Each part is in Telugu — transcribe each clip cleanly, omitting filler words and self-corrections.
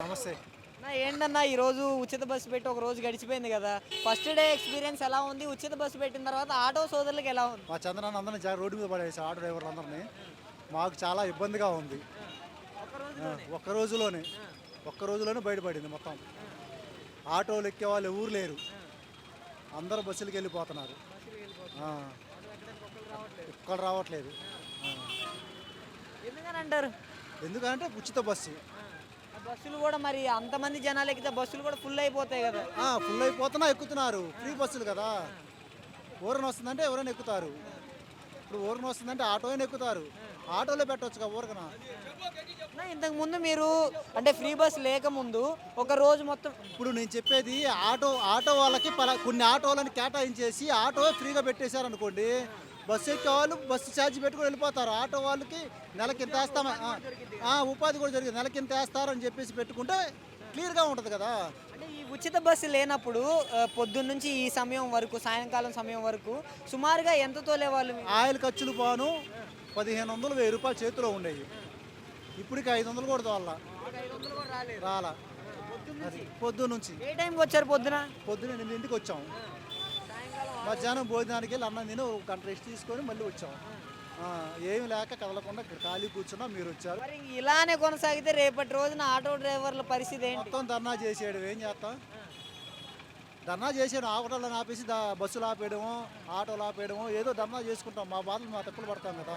నమస్తే. ఏంటన్నా ఈరోజు ఉచిత బస్సు పెట్టి ఒక రోజు గడిచిపోయింది కదా. ఫస్ట్ డే ఎక్స్పీరియన్స్ ఎలా ఉంది? ఉచిత బస్సు పెట్టిన తర్వాత ఆటో సోదరులకు ఎలా ఉంది? మా చంద్రన్న అందరిని రోడ్డు మీద పడేసి ఆటో డ్రైవర్లందరినీ మాకు చాలా ఇబ్బందిగా ఉంది. ఒక రోజులోనే ఒక్క రోజులోనే ఒక్క రోజులోనే బయటపడింది మొత్తం. ఆటోలు ఎక్కే వాళ్ళు ఎవరు లేరు, అందరూ బస్సులకి వెళ్ళిపోతున్నారు. ఆ, ఒక్కళ్ళు రావట్లేదు. ఆ, ఎందుకని అంటారు? ఎందుకంటే ఉచిత బస్సు ఆ బస్సులు కూడా మరి అంతమంది జనాలు ఎక్కితే బస్సులు కూడా ఫుల్ అయిపోతాయి కదా. ఫుల్ అయిపోతున్నా ఎక్కుతున్నారు. ఫ్రీ బస్సులు కదా, ఊరన వస్తుందంటే ఎవరైనా ఎక్కుతారు. ఇప్పుడు ఊరన వస్తుందంటే ఆటో అయినా ఎక్కుతారు. ఆటోలో పెట్టవచ్చు కదా ఊరకన. ఇంతకు ముందు మీరు అంటే ఫ్రీ బస్ లేకముందు ఒక రోజు మొత్తం ఇప్పుడు నేను చెప్పేది ఆటో వాళ్ళకి కొన్ని ఆటోలను కేటాయించేసి ఆటో ఫ్రీగా పెట్టేశారు అనుకోండి, బస్సు ఎక్కే వాళ్ళు బస్సు ఛార్జ్ పెట్టుకొని వెళ్ళిపోతారు. ఆటో వాళ్ళకి నెలకి ఇంత వేస్తామా, ఉపాధి కూడా జరిగింది, నెలకి ఇంత వేస్తారు అని చెప్పేసి పెట్టుకుంటే క్లియర్గా ఉంటుంది కదా. అంటే ఈ ఉచిత బస్సు లేనప్పుడు పొద్దున్న నుంచి ఈ సమయం వరకు, సాయంకాలం సమయం వరకు సుమారుగా ఎంత తోలేవాళ్ళు మీరు? ఆయిల్ ఖర్చులు పోను 1500 1000 చేతిలో ఉండేవి. ఇప్పటికి 500 కూడా తోల రాలా. పొద్దున్న నుంచి ఏ టైంకి వచ్చారు పొద్దున? పొద్దున్న 8ంటికి వచ్చాం. మధ్యాహ్నం భోజనానికి వెళ్ళి అన్నం తిని ఒక గంట రెస్ట్ తీసుకొని మళ్ళీ వచ్చాం. ఏమి లేక కదలకుండా ఇక్కడ ఖాళీ కూర్చున్నా, మీరు వచ్చారు. మరి ఇలానే కొనసాగితే రేపటి రోజున ఆటో డ్రైవర్ల పరిస్థితి ఏంటి? మొత్తం ధర్నా చేసేయడం, ఏం చేస్తాం? ధర్నా చేసేయడం, ఆటోలను ఆపేసి బస్సులు ఆపేయడము, ఆటోలు ఆపేయడము, ఏదో ధర్నా చేసుకుంటాం. మా బాధలు మా తప్పులు పడతాం కదా,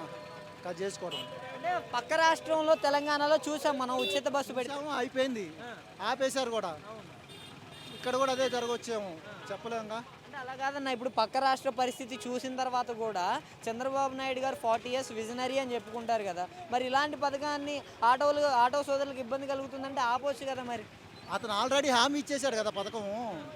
అది చేసుకోవడం. అంటే పక్క రాష్ట్రంలో తెలంగాణలో చూసాం మనం ఉచిత బస్సు పెట్టి అయిపోయింది, ఆపేశారు కూడా. ఇక్కడ కూడా అదే జరగవచ్చేమో చెప్పలేముగా. అంటే అలా కాదన్న, ఇప్పుడు పక్క రాష్ట్ర పరిస్థితి చూసిన తర్వాత కూడా చంద్రబాబు నాయుడు గారు 40 years విజనరీ అని చెప్పుకుంటారు కదా. మరి ఇలాంటి పథకాన్ని ఆటో సోదరులకు ఇబ్బంది కలుగుతుందంటే ఆపొచ్చు కదా మరి. అతను ఆల్రెడీ హామీ ఇచ్చేశాడు కదా పథకము.